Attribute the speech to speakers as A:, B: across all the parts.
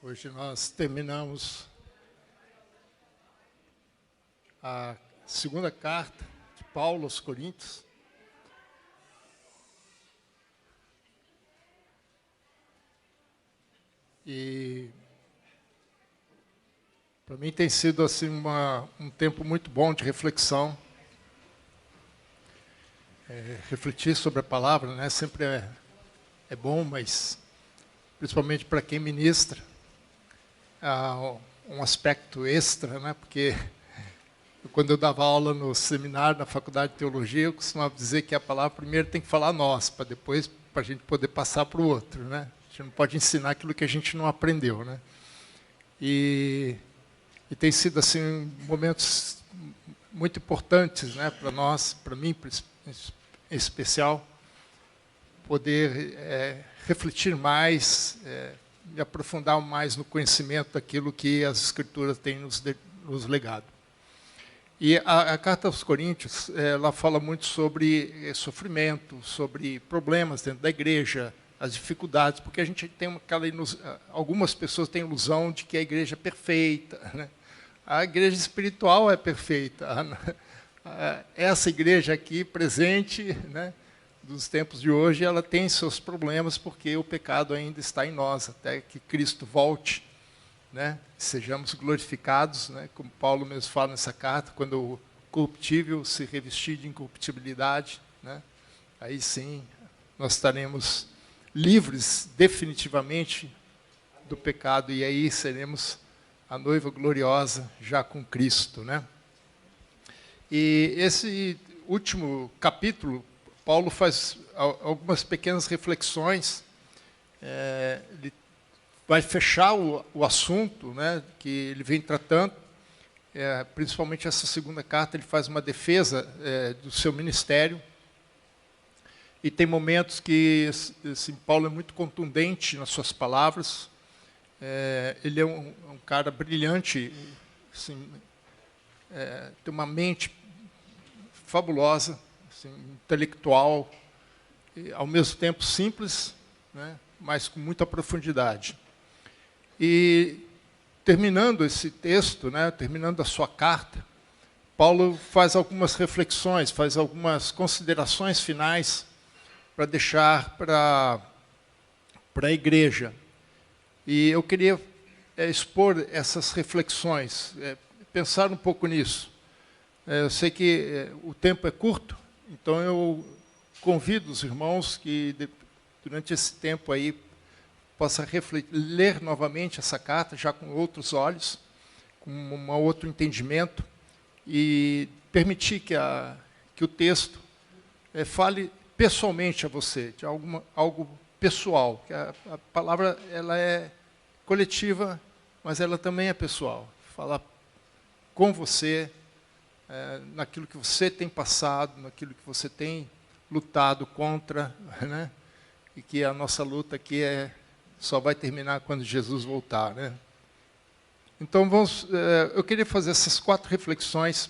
A: Hoje nós terminamos a segunda carta de Paulo aos Coríntios. E para mim tem sido assim um tempo muito bom de reflexão. Refletir sobre a palavra, né? Sempre é bom, mas principalmente para quem ministra, há um aspecto extra, né? Porque quando eu dava aula no seminário, na faculdade de teologia, eu costumava dizer que a palavra primeiro tem que falar nós, para depois para a gente poder passar para o outro, né? A gente não pode ensinar aquilo que a gente não aprendeu, né? E tem sido assim momentos muito importantes, né, para nós, para mim em especial, poder refletir mais, me aprofundar mais no conhecimento daquilo que as Escrituras têm nos legado. E a carta aos Coríntios, ela fala muito sobre sofrimento, sobre problemas dentro da igreja, as dificuldades, porque a gente tem algumas pessoas têm a ilusão de que a igreja é perfeita, né? A igreja espiritual é perfeita. Essa igreja aqui, presente, né, dos tempos de hoje, ela tem seus problemas, porque o pecado ainda está em nós, até que Cristo volte, né, sejamos glorificados, né, como Paulo mesmo fala nessa carta, quando o corruptível se revestir de incorruptibilidade, né, aí sim nós estaremos livres definitivamente do pecado, e aí seremos a noiva gloriosa já com Cristo, né? E esse último capítulo, Paulo faz algumas pequenas reflexões. Ele vai fechar o assunto, né, que ele vem tratando. Principalmente essa segunda carta, ele faz uma defesa do seu ministério. E tem momentos que assim, Paulo é muito contundente nas suas palavras. Ele é um cara brilhante, assim, tem uma mente fabulosa, assim, intelectual, e, ao mesmo tempo simples, né, mas com muita profundidade. E terminando esse texto, né, terminando a sua carta, Paulo faz algumas reflexões, faz algumas considerações finais para deixar para a igreja. E eu queria expor essas reflexões, pensar um pouco nisso. Eu sei que o tempo é curto, então eu convido os irmãos que, durante esse tempo aí, possam ler novamente essa carta, já com outros olhos, com um outro entendimento, e permitir que o texto fale pessoalmente a você, de algo pessoal. Que a palavra ela é coletiva, mas ela também é pessoal. Falar com você, naquilo que você tem passado, naquilo que você tem lutado contra, né? E que a nossa luta aqui só vai terminar quando Jesus voltar, né? Então, eu queria fazer essas 4 reflexões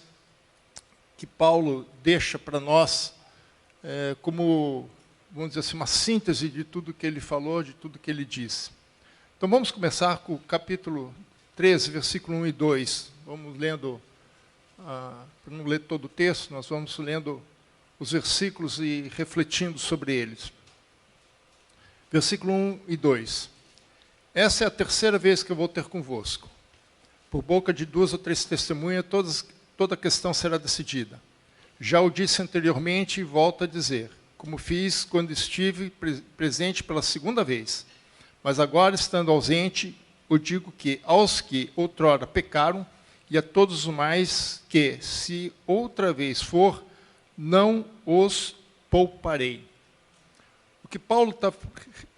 A: que Paulo deixa para nós, como, vamos dizer assim, uma síntese de tudo que ele falou, de tudo que ele disse. Então, vamos começar com o capítulo 13, versículo 1 e 2. Vamos lendo, para não ler todo o texto, nós vamos lendo os versículos e refletindo sobre eles. Versículo 1 e 2. Essa é a terceira vez que eu vou ter convosco. Por boca de 2 ou 3 testemunhas, toda a questão será decidida. Já o disse anteriormente e volto a dizer, como fiz quando estive presente pela segunda vez. Mas agora, estando ausente, eu digo que aos que outrora pecaram, e a todos os mais que, se outra vez for, não os pouparei. O que Paulo está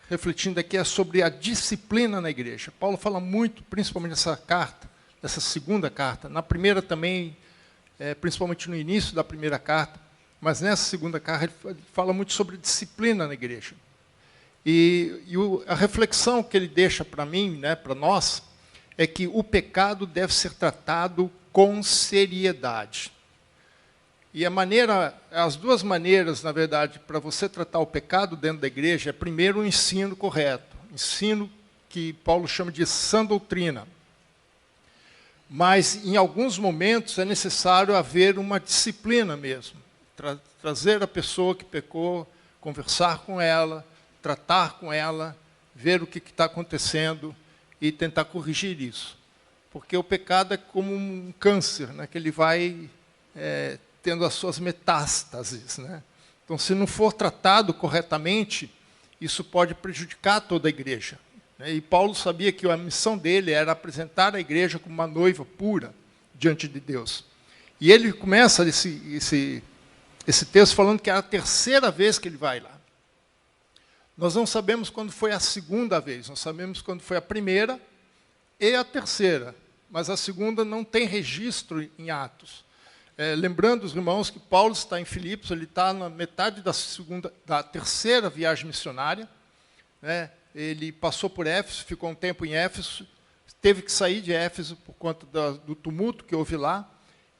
A: refletindo aqui é sobre a disciplina na igreja. Paulo fala muito, principalmente nessa carta, nessa segunda carta. Na primeira também, principalmente no início da primeira carta, mas nessa segunda carta ele fala muito sobre disciplina na igreja. E a reflexão que ele deixa para mim, né, para nós, é que o pecado deve ser tratado com seriedade. E as duas maneiras, na verdade, para você tratar o pecado dentro da igreja, é primeiro o ensino correto, ensino que Paulo chama de sã doutrina. Mas, em alguns momentos, é necessário haver uma disciplina mesmo. Trazer a pessoa que pecou, conversar com ela, tratar com ela, ver o que está acontecendo e tentar corrigir isso. Porque o pecado é como um câncer, né, que ele vai tendo as suas metástases, né? Então, se não for tratado corretamente, isso pode prejudicar toda a igreja. E Paulo sabia que a missão dele era apresentar a igreja como uma noiva pura diante de Deus. E ele começa esse texto falando que é a terceira vez que ele vai lá. Nós não sabemos quando foi a segunda vez, nós sabemos quando foi a primeira e a terceira, mas a segunda não tem registro em Atos. Lembrando os irmãos que Paulo está em Filipos, ele está na metade da terceira viagem missionária, né? Ele passou por Éfeso, ficou um tempo em Éfeso, teve que sair de Éfeso por conta do tumulto que houve lá,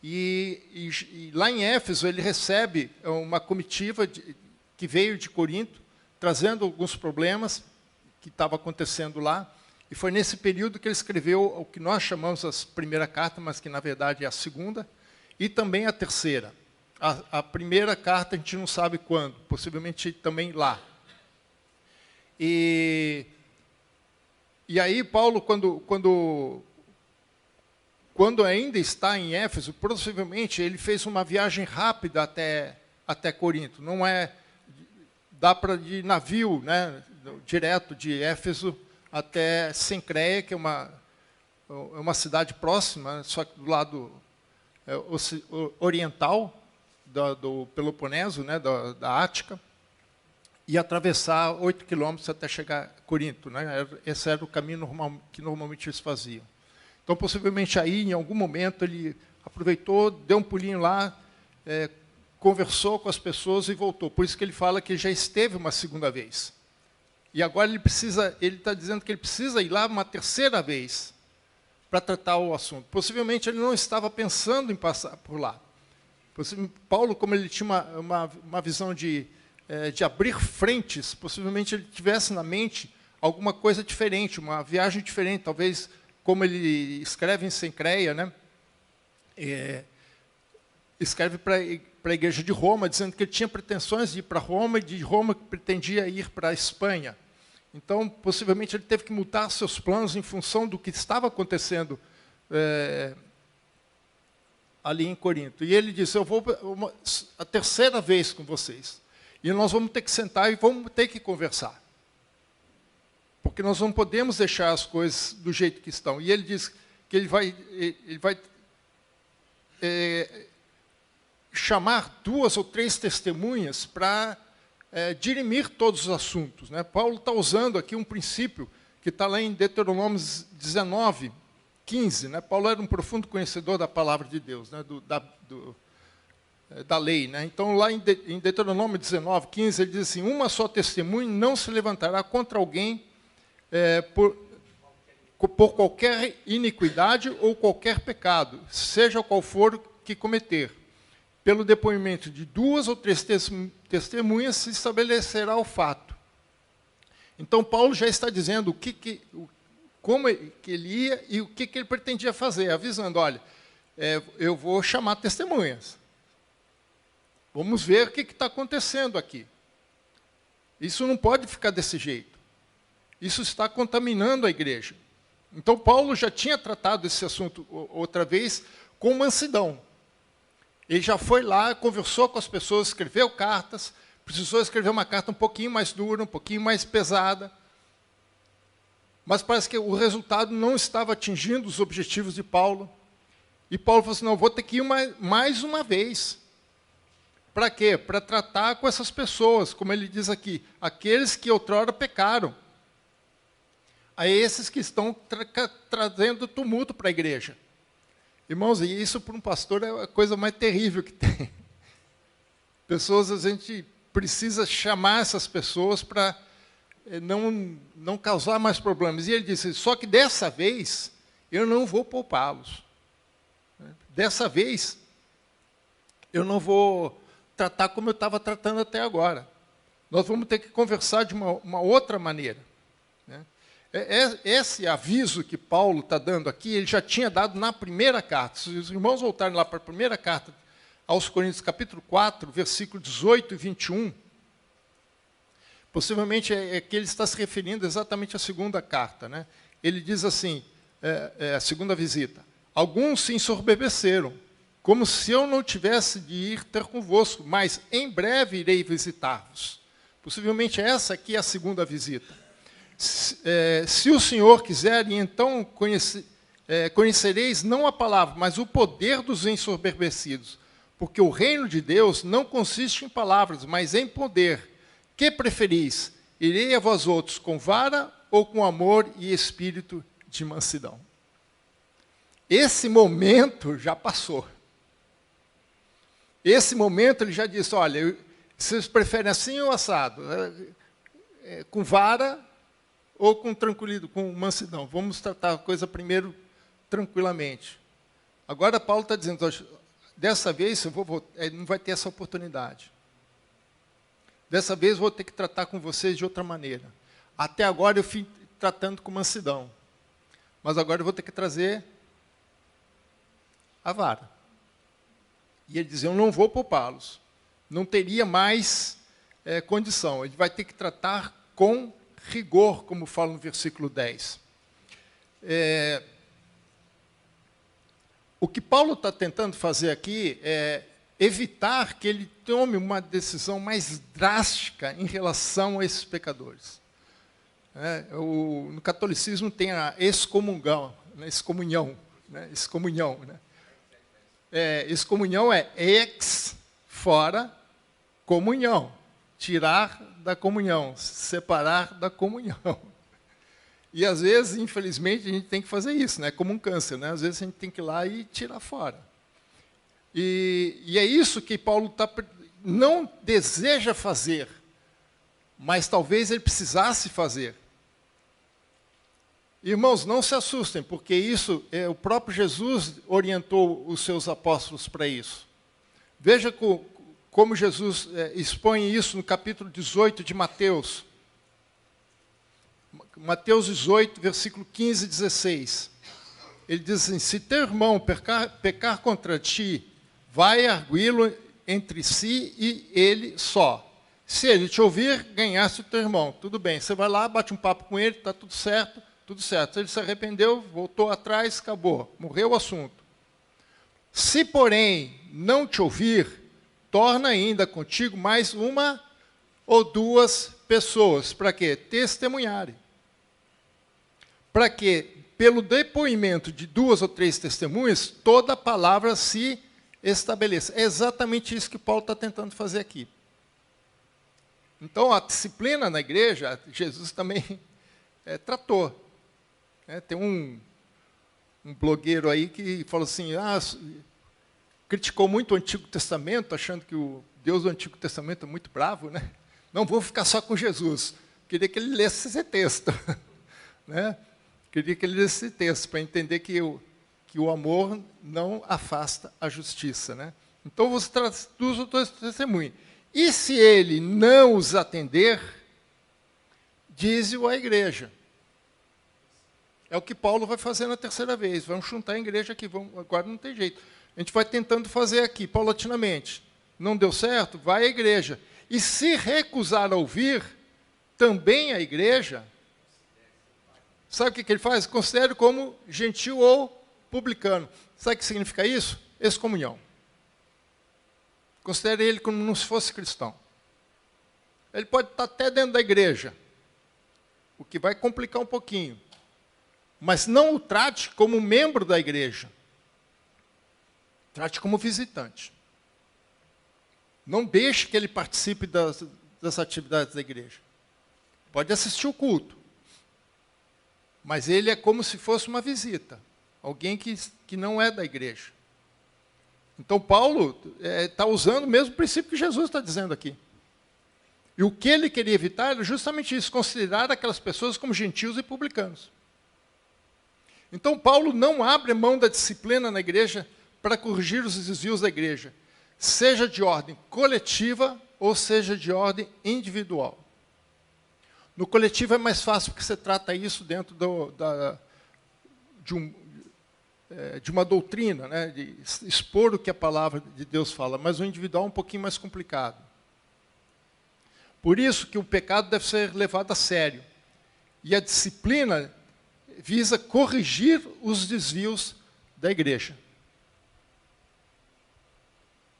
A: e lá em Éfeso ele recebe uma comitiva que veio de Corinto, trazendo alguns problemas que estavam acontecendo lá, e foi nesse período que ele escreveu o que nós chamamos a primeira carta, mas que na verdade é a segunda, e também a terceira. A primeira carta a gente não sabe quando, possivelmente também lá. E aí Paulo, quando ainda está em Éfeso, possivelmente ele fez uma viagem rápida até Corinto. Não dá para ir de navio, né, direto de Éfeso até Cencreia, que é uma cidade próxima, só que do lado oriental do Peloponeso, né, da Ática, e atravessar 8 quilômetros até chegar a Corinto, né? Esse era o caminho que normalmente eles faziam. Então, possivelmente aí, em algum momento, ele aproveitou, deu um pulinho lá, conversou com as pessoas e voltou. Por isso que ele fala que já esteve uma segunda vez. E agora ele está dizendo que ele precisa ir lá uma terceira vez para tratar o assunto. Possivelmente ele não estava pensando em passar por lá. Paulo, como ele tinha uma visão de abrir frentes, possivelmente ele tivesse na mente alguma coisa diferente, uma viagem diferente, talvez, como ele escreve em Cencreia, né? Escreve para a igreja de Roma, dizendo que ele tinha pretensões de ir para Roma, e de Roma pretendia ir para a Espanha. Então, possivelmente, ele teve que mudar seus planos em função do que estava acontecendo ali em Corinto. E ele disse, eu vou a terceira vez com vocês. E nós vamos ter que sentar e vamos ter que conversar. Porque nós não podemos deixar as coisas do jeito que estão. E ele diz que ele vai chamar 2 ou 3 testemunhas para dirimir todos os assuntos, né? Paulo está usando aqui um princípio que está lá em Deuteronômio 19, 15. Né? Paulo era um profundo conhecedor da palavra de Deus, né? Da lei. Né? Então, lá em Deuteronômio 19, 15, ele diz assim, uma só testemunha não se levantará contra alguém por qualquer iniquidade ou qualquer pecado, seja qual for que cometer. Pelo depoimento de 2 ou 3 testemunhas se estabelecerá o fato. Então, Paulo já está dizendo como que ele ia e o que ele pretendia fazer, avisando, olha, eu vou chamar testemunhas. Vamos ver o que está acontecendo aqui. Isso não pode ficar desse jeito. Isso está contaminando a igreja. Então, Paulo já tinha tratado esse assunto outra vez com mansidão. Ele já foi lá, conversou com as pessoas, escreveu cartas, precisou escrever uma carta um pouquinho mais dura, um pouquinho mais pesada. Mas parece que o resultado não estava atingindo os objetivos de Paulo. E Paulo falou assim, não, vou ter que ir mais uma vez. Para quê? Para tratar com essas pessoas, como ele diz aqui, aqueles que outrora pecaram. A esses que estão trazendo tumulto para a igreja. Irmãos, e isso para um pastor é a coisa mais terrível que tem. Pessoas, a gente precisa chamar essas pessoas para não causar mais problemas. E ele disse, só que dessa vez, eu não vou poupá-los. Dessa vez, eu não vou tratar como eu estava tratando até agora. Nós vamos ter que conversar de uma outra maneira. Né? Esse aviso que Paulo está dando aqui, ele já tinha dado na primeira carta. Se os irmãos voltarem lá para a primeira carta aos Coríntios, capítulo 4, versículo 18 e 21, possivelmente é que ele está se referindo exatamente à segunda carta, né? Ele diz assim, a segunda visita: alguns se ensoberbeceram, como se eu não tivesse de ir ter convosco, mas em breve irei visitar-vos. Possivelmente essa aqui é a segunda visita. Se o Senhor quiser, então conhecereis não a palavra, mas o poder dos ensoberbecidos. Porque o reino de Deus não consiste em palavras, mas em poder. Que preferis? Irei a vós outros com vara ou com amor e espírito de mansidão? Esse momento já passou. Esse momento ele já disse, olha, vocês preferem assim ou assado? Com vara ou com tranquilidade, com mansidão? Vamos tratar a coisa primeiro tranquilamente. Agora Paulo está dizendo, dessa vez não vai ter essa oportunidade. Dessa vez vou ter que tratar com vocês de outra maneira. Até agora eu fui tratando com mansidão. Mas agora eu vou ter que trazer a vara. E ele diz, eu não vou poupá-los. Não teria mais condição. Ele vai ter que tratar com rigor, como fala no versículo 10. O que Paulo está tentando fazer aqui é evitar que ele tome uma decisão mais drástica em relação a esses pecadores. No catolicismo tem a excomunhão, né? Excomunhão. Excomunhão é ex, fora, comunhão. Tirar da comunhão, separar da comunhão. E, às vezes, infelizmente, a gente tem que fazer isso, né? Como um câncer, né? Às vezes a gente tem que ir lá e tirar fora. E é isso que Paulo não deseja fazer, mas talvez ele precisasse fazer. Irmãos, não se assustem, porque isso, o próprio Jesus orientou os seus apóstolos para isso. Veja como Jesus expõe isso no capítulo 18 de Mateus. Mateus 18, versículo 15 e 16. Ele diz assim, se teu irmão pecar contra ti, vai arguí-lo entre si e ele só. Se ele te ouvir, ganhaste o teu irmão. Tudo bem, você vai lá, bate um papo com ele, está tudo certo, tudo certo. Se ele se arrependeu, voltou atrás, acabou, morreu o assunto. Se, porém, não te ouvir, torna ainda contigo mais uma ou duas pessoas. Para quê? Testemunharem. Para que, pelo depoimento de 2 ou 3 testemunhas, toda a palavra se estabeleça. É exatamente isso que Paulo está tentando fazer aqui. Então, a disciplina na igreja, Jesus também tratou. Tem um blogueiro aí que falou assim, criticou muito o Antigo Testamento, achando que o Deus do Antigo Testamento é muito bravo, né? Não vou ficar só com Jesus. Queria que ele lesse esse texto. Né? Queria que ele lesse esse texto, para entender que o amor não afasta a justiça. Né? Então, você traz 2 ou 3 testemunhas. E se ele não os atender, dize-o à igreja. É o que Paulo vai fazer na terceira vez. Vamos juntar a igreja aqui. Agora não tem jeito. A gente vai tentando fazer aqui, paulatinamente. Não deu certo? Vai à igreja. E se recusar a ouvir, também a igreja, sabe o que ele faz? Considere como gentil ou publicano. Sabe o que significa isso? Excomunhão. Considere ele como se fosse cristão. Ele pode estar até dentro da igreja, o que vai complicar um pouquinho. Mas não o trate como membro da igreja. Trate como visitante. Não deixe que ele participe das atividades da igreja. Pode assistir o culto. Mas ele é como se fosse uma visita. Alguém que não é da igreja. Então, Paulo está usando o mesmo princípio que Jesus está dizendo aqui. E o que ele queria evitar era justamente isso, considerar aquelas pessoas como gentios e publicanos. Então, Paulo não abre mão da disciplina na igreja para corrigir os desvios da igreja, seja de ordem coletiva ou seja de ordem individual. No coletivo é mais fácil, porque você trata isso dentro de uma doutrina, né, de expor o que a palavra de Deus fala, mas o individual é um pouquinho mais complicado. Por isso que o pecado deve ser levado a sério. E a disciplina visa corrigir os desvios da igreja.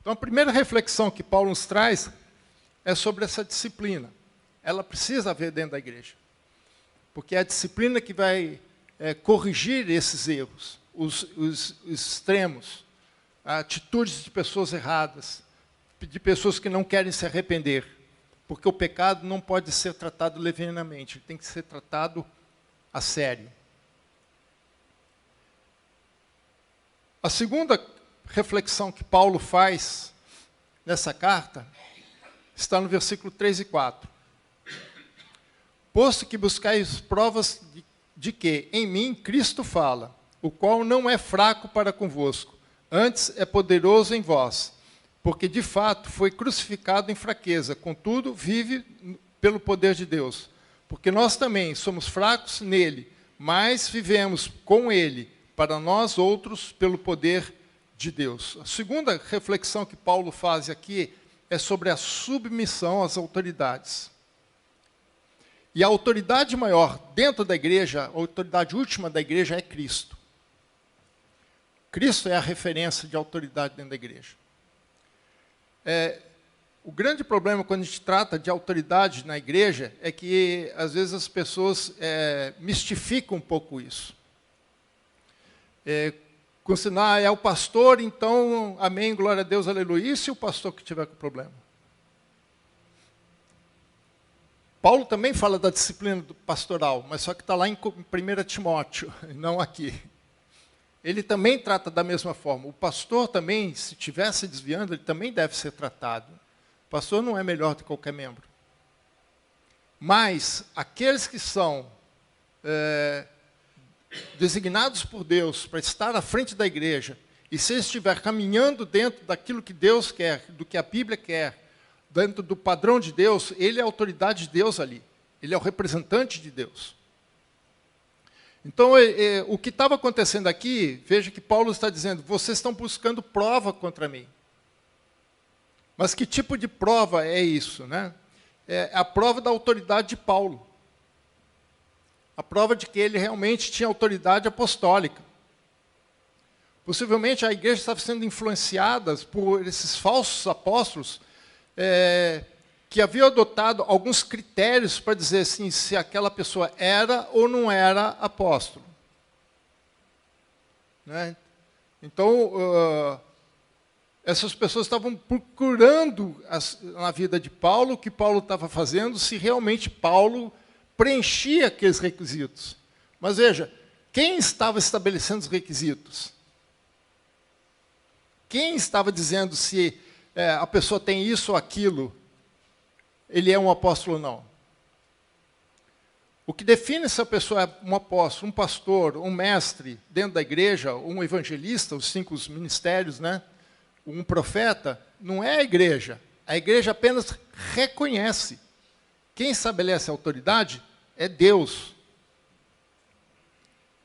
A: Então, a primeira reflexão que Paulo nos traz é sobre essa disciplina. Ela precisa haver dentro da igreja. Porque é a disciplina que vai corrigir esses erros, os extremos, atitudes de pessoas erradas, de pessoas que não querem se arrepender. Porque o pecado não pode ser tratado levianamente, ele tem que ser tratado a sério. A segunda reflexão que Paulo faz nessa carta está no versículo 3 e 4. Posto que buscais provas de que em mim Cristo fala, o qual não é fraco para convosco, antes é poderoso em vós, porque de fato foi crucificado em fraqueza, contudo vive pelo poder de Deus. Porque nós também somos fracos nele, mas vivemos com ele, para nós outros, pelo poder de Deus. A segunda reflexão que Paulo faz aqui é sobre a submissão às autoridades. E a autoridade maior dentro da igreja, a autoridade última da igreja é Cristo. Cristo é a referência de autoridade dentro da igreja. O grande problema quando a gente trata de autoridade na igreja é que, às vezes, as pessoas mistificam um pouco isso. Com sinal, é o pastor, então, amém, glória a Deus, aleluia. E se o pastor que tiver com problema? Paulo também fala da disciplina pastoral, mas só que está lá em 1 Timóteo, não aqui. Ele também trata da mesma forma. O pastor também, se estiver se desviando, ele também deve ser tratado. O pastor não é melhor do que qualquer membro. Mas aqueles que são designados por Deus para estar à frente da igreja, e se ele estiver caminhando dentro daquilo que Deus quer, do que a Bíblia quer, dentro do padrão de Deus, ele é a autoridade de Deus ali. Ele é o representante de Deus. Então, o que estava acontecendo aqui, veja que Paulo está dizendo, vocês estão buscando prova contra mim. Mas que tipo de prova é isso, né? É a prova da autoridade de Paulo. A prova de que ele realmente tinha autoridade apostólica. Possivelmente a igreja estava sendo influenciada por esses falsos apóstolos que haviam adotado alguns critérios para dizer assim, se aquela pessoa era ou não era apóstolo. Né? Então, essas pessoas estavam procurando na vida de Paulo o que Paulo estava fazendo, se realmente Paulo preenchia aqueles requisitos. Mas veja, quem estava estabelecendo os requisitos? Quem estava dizendo se a pessoa tem isso ou aquilo, ele é um apóstolo ou não? O que define se a pessoa é um apóstolo, um pastor, um mestre dentro da igreja, um evangelista, os 5 ministérios, né? Um profeta, não é a igreja. A igreja apenas reconhece. Quem estabelece a autoridade é Deus.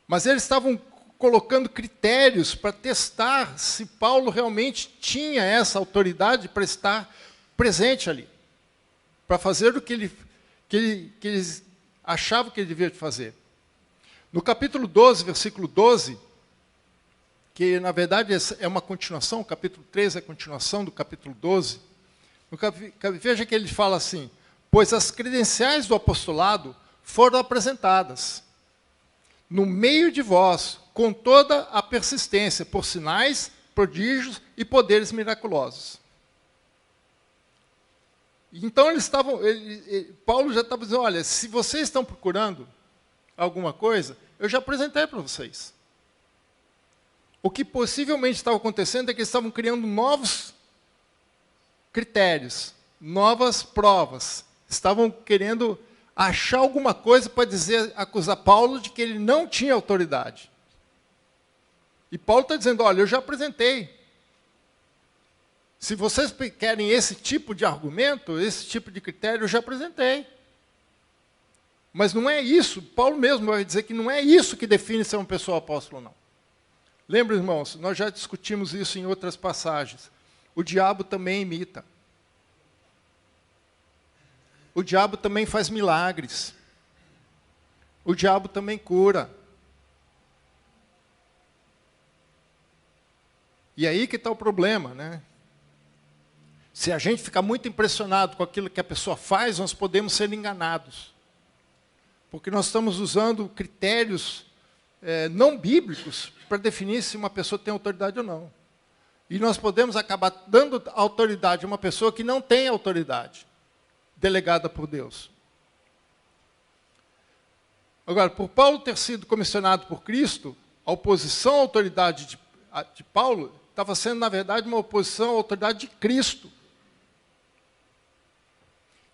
A: Mas eles estavam colocando critérios para testar se Paulo realmente tinha essa autoridade para estar presente ali, para fazer o que eles achavam que ele devia fazer. No capítulo 12, versículo 12, que na verdade é uma continuação, o capítulo 13 é a continuação do capítulo 12, veja que ele fala assim, pois as credenciais do apostolado foram apresentadas no meio de vós, com toda a persistência, por sinais, prodígios e poderes miraculosos. Então Paulo já estava dizendo, olha, se vocês estão procurando alguma coisa, eu já apresentei para vocês. O que possivelmente estava acontecendo é que eles estavam criando novos critérios, novas provas. Estavam querendo achar alguma coisa para acusar Paulo de que ele não tinha autoridade. E Paulo está dizendo, olha, eu já apresentei. Se vocês querem esse tipo de argumento, esse tipo de critério, eu já apresentei. Mas não é isso, Paulo mesmo vai dizer que não é isso que define ser uma pessoa apóstolo, não. Lembra, irmãos, nós já discutimos isso em outras passagens. O diabo também imita. O diabo também faz milagres. O diabo também cura. E aí que está o problema, né? Se a gente ficar muito impressionado com aquilo que a pessoa faz, nós podemos ser enganados. Porque nós estamos usando critérios não bíblicos para definir se uma pessoa tem autoridade ou não. E nós podemos acabar dando autoridade a uma pessoa que não tem autoridade, delegada por Deus. Agora, por Paulo ter sido comissionado por Cristo, a oposição à autoridade de Paulo estava sendo, na verdade, uma oposição à autoridade de Cristo.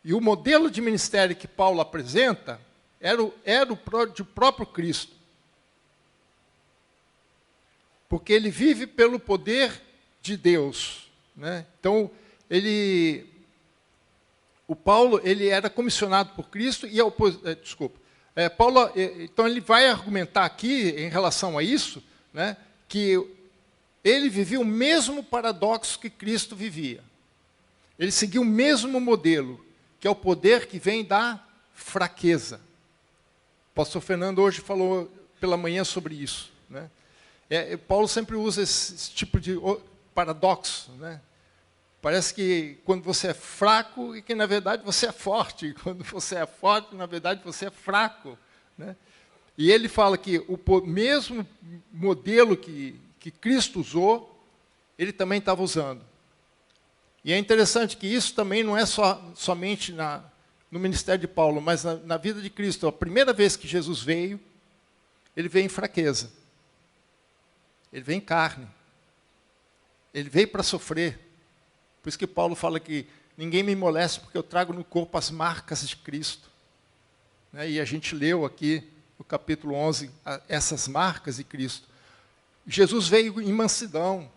A: E o modelo de ministério que Paulo apresenta era o próprio Cristo. Porque ele vive pelo poder de Deus, né? Então, o Paulo, ele era comissionado por Cristo e Paulo, então ele vai argumentar aqui em relação a isso, né, que ele vivia o mesmo paradoxo que Cristo vivia. Ele seguia o mesmo modelo, que é o poder que vem da fraqueza. O pastor Fernando hoje falou pela manhã sobre isso, né? Paulo sempre usa esse tipo de paradoxo, né? Parece que quando você é fraco e que na verdade você é forte. E quando você é forte, na verdade você é fraco, né? E ele fala que o mesmo modelo que Cristo usou, ele também estava usando. E é interessante que isso também não é somente no ministério de Paulo, mas na vida de Cristo. A primeira vez que Jesus veio, ele veio em fraqueza. Ele veio em carne. Ele veio para sofrer. Por isso que Paulo fala que ninguém me molesta porque eu trago no corpo as marcas de Cristo. E a gente leu aqui no capítulo 11 essas marcas de Cristo. Jesus veio em mansidão.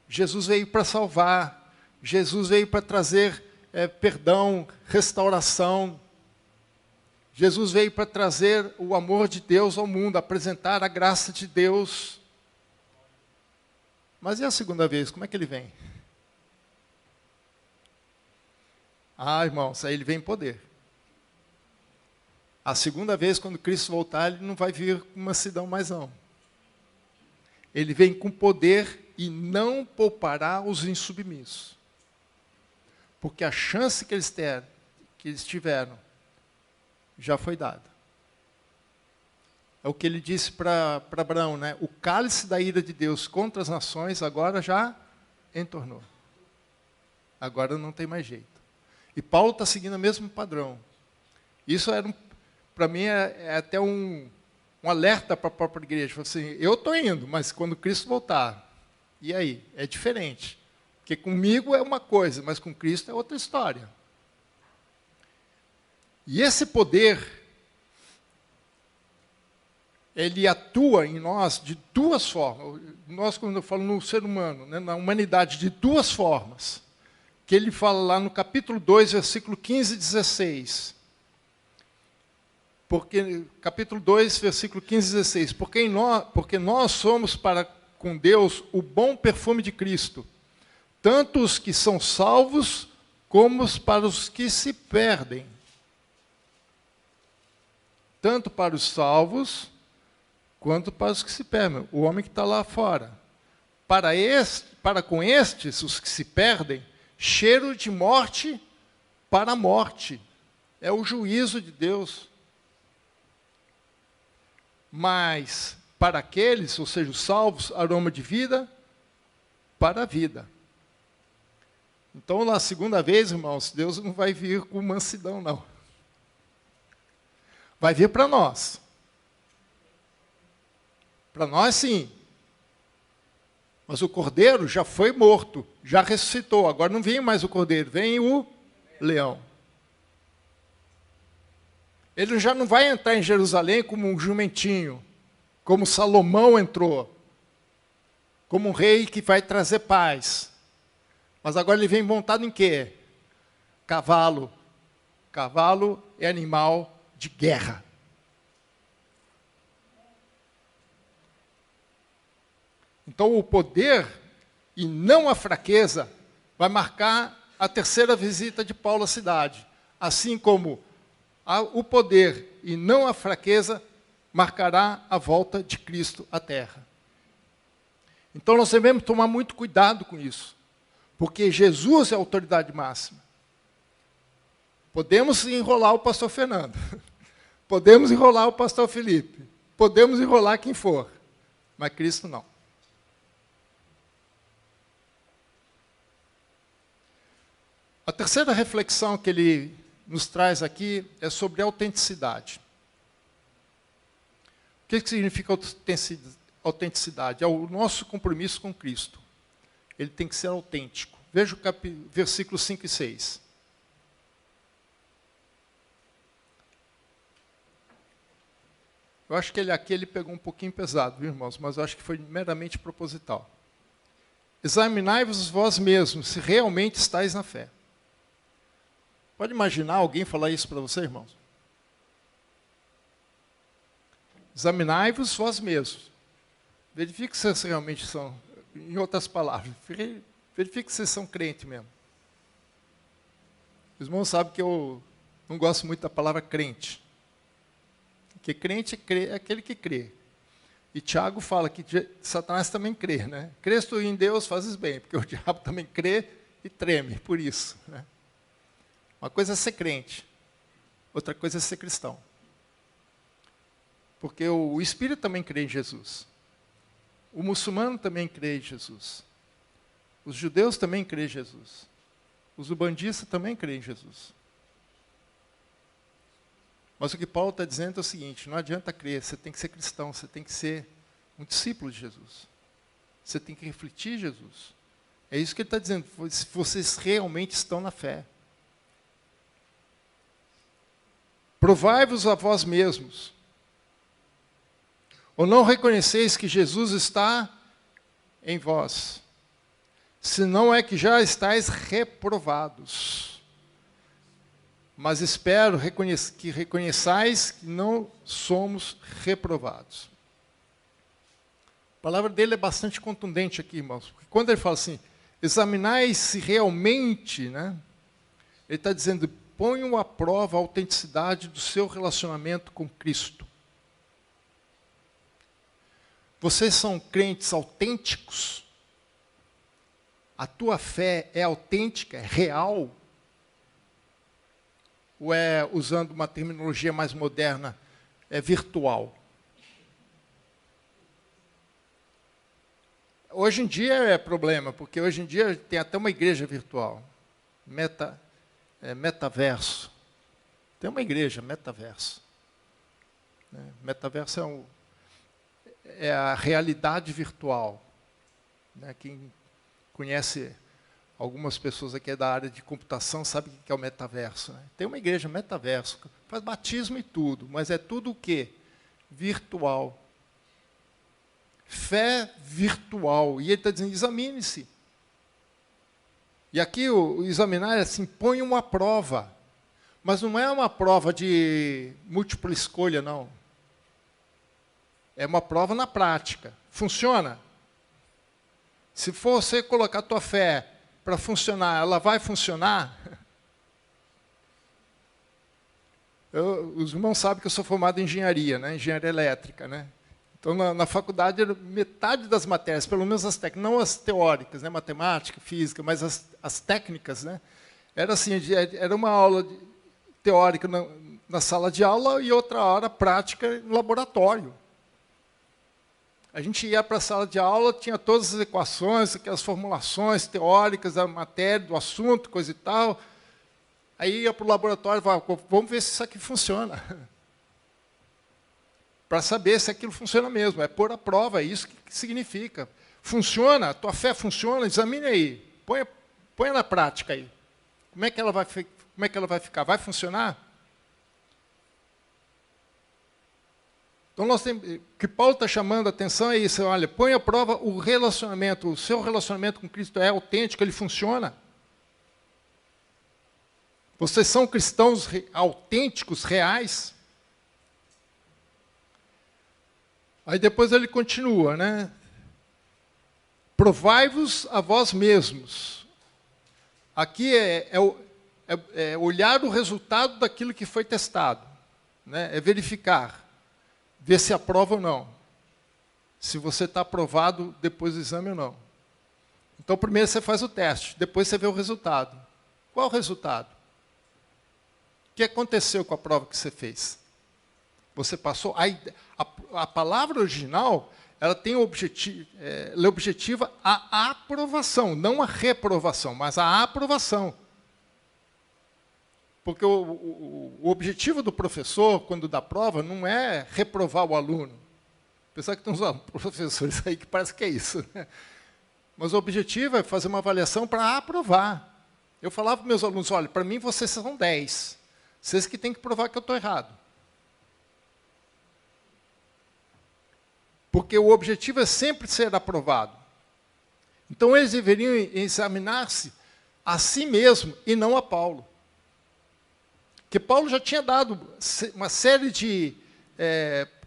A: Jesus veio para salvar. Jesus veio para trazer perdão, restauração. Jesus veio para trazer o amor de Deus ao mundo, apresentar a graça de Deus. Mas e a segunda vez, como é que ele vem? Irmãos, aí ele vem em poder. A segunda vez, quando Cristo voltar, ele não vai vir com mansidão mais não. Ele vem com poder e não poupará os insubmissos. Porque a chance que eles tiveram já foi dada. É o que ele disse para Abraão, né? O cálice da ira de Deus contra as nações agora já entornou. Agora não tem mais jeito. E Paulo está seguindo o mesmo padrão. Isso para mim é até um alerta para a própria igreja. Assim, eu estou indo, mas quando Cristo voltar, e aí? É diferente. Porque comigo é uma coisa, mas com Cristo é outra história. E esse poder, ele atua em nós de duas formas. Nós, quando eu falo no ser humano, né, na humanidade, de duas formas. Que ele fala lá no capítulo 2, versículo 15 e 16. Capítulo 2, versículo 15 e 16. Porque nós somos para com Deus o bom perfume de Cristo, tanto os que são salvos, como para os que se perdem. Tanto para os salvos, quanto para os que se perdem. O homem que está lá fora. Para com estes, os que se perdem, cheiro de morte para a morte. É o juízo de Deus. Mas para aqueles, ou seja, os salvos, aroma de vida para a vida. Então, na segunda vez, irmãos, Deus não vai vir com mansidão, não. Vai vir para nós. Para nós, sim. Mas o cordeiro já foi morto, já ressuscitou. Agora não vem mais o cordeiro, vem o leão. Ele já não vai entrar em Jerusalém como um jumentinho, como Salomão entrou, como um rei que vai trazer paz. Mas agora ele vem montado em quê? Cavalo. Cavalo é animal de guerra. Então, o poder e não a fraqueza vai marcar a terceira visita de Paulo à cidade. Assim como o poder e não a fraqueza marcará a volta de Cristo à terra. Então, nós devemos tomar muito cuidado com isso, porque Jesus é a autoridade máxima. Podemos enrolar o pastor Fernando, podemos enrolar o pastor Felipe, podemos enrolar quem for, mas Cristo não. A terceira reflexão que ele nos traz aqui é sobre autenticidade. O que significa autenticidade? É o nosso compromisso com Cristo. Ele tem que ser autêntico. Veja o versículos 5 e 6. Eu acho que aqui ele pegou um pouquinho pesado, viu, irmãos? Mas eu acho que foi meramente proposital. Examinai-vos vós mesmos, se realmente estáis na fé. Pode imaginar alguém falar isso para você, irmãos? Examinai-vos vós mesmos. Verifique se vocês realmente são, em outras palavras, verifique se vocês são crentes mesmo. Os irmãos sabem que eu não gosto muito da palavra crente. Porque crente é aquele que crê. E Tiago fala que Satanás também crê, né? Crês tu em Deus, fazes bem, porque o diabo também crê e treme por isso, né? Uma coisa é ser crente, outra coisa é ser cristão. Porque o espírito também crê em Jesus. O muçulmano também crê em Jesus. Os judeus também crêem em Jesus. Os ubandistas também crêem em Jesus. Mas o que Paulo está dizendo é o seguinte, não adianta crer, você tem que ser cristão, você tem que ser um discípulo de Jesus. Você tem que refletir Jesus. É isso que ele está dizendo, vocês realmente estão na fé. Provai-vos a vós mesmos. Ou não reconheceis que Jesus está em vós? Se não é que já estáis reprovados. Mas espero que reconheçais que não somos reprovados. A palavra dele é bastante contundente aqui, irmãos. Porque quando ele fala assim, examinai se realmente, né? Ele está dizendo, ponham à prova a autenticidade do seu relacionamento com Cristo. Vocês são crentes autênticos? A tua fé é autêntica, é real? Ou é, usando uma terminologia mais moderna, é virtual? Hoje em dia é problema, porque hoje em dia tem até uma igreja virtual. Metaverso. Tem uma igreja, metaverso. Metaverso é a realidade virtual. Quem conhece algumas pessoas aqui da área de computação sabem o que é o metaverso. Tem uma igreja metaverso, faz batismo e tudo, mas é tudo o quê? Virtual. Fé virtual. E ele está dizendo, examine-se. E aqui o examinar é assim, põe uma prova. Mas não é uma prova de múltipla escolha, não. É uma prova na prática. Funciona? Se for você colocar a tua fé para funcionar, ela vai funcionar? Os irmãos sabem que eu sou formado em engenharia, né? Engenharia elétrica, né? Então, na faculdade, metade das matérias, pelo menos as técnicas, não as teóricas, né? Matemática, física, mas as técnicas, né? Era assim, era uma aula teórica na sala de aula e outra hora prática no laboratório. A gente ia para a sala de aula, tinha todas as equações, aquelas formulações teóricas da matéria, do assunto, coisa e tal. Aí ia para o laboratório e falava, vamos ver se isso aqui funciona. Para saber se aquilo funciona mesmo. É pôr à prova, é isso que significa. Funciona? A tua fé funciona? Examine aí. Põe na prática aí. Como é que ela vai ficar? Vai funcionar? Então, o que Paulo está chamando a atenção é isso. Olha, põe à prova o relacionamento. O seu relacionamento com Cristo é autêntico, ele funciona. Vocês são cristãos autênticos, reais? Aí depois ele continua, né? provai-vos a vós mesmos. Aqui é olhar o resultado daquilo que foi testado, né? É verificar, ver se aprova ou não. Se você está aprovado depois do exame ou não. Então, primeiro você faz o teste, depois você vê o resultado. Qual o resultado? O que aconteceu com a prova que você fez? Você passou... A palavra original, ela tem ela objetiva a aprovação, não a reprovação, mas a aprovação. Porque o objetivo do professor, quando dá prova, não é reprovar o aluno. Apesar que tem uns professores aí que parece que é isso, né? Mas o objetivo é fazer uma avaliação para aprovar. Eu falava para meus alunos, olha, para mim vocês são 10. Vocês que têm que provar que eu estou errado. Porque o objetivo é sempre ser aprovado. Então, eles deveriam examinar-se a si mesmo e não a Paulo. Porque Paulo já tinha dado uma série de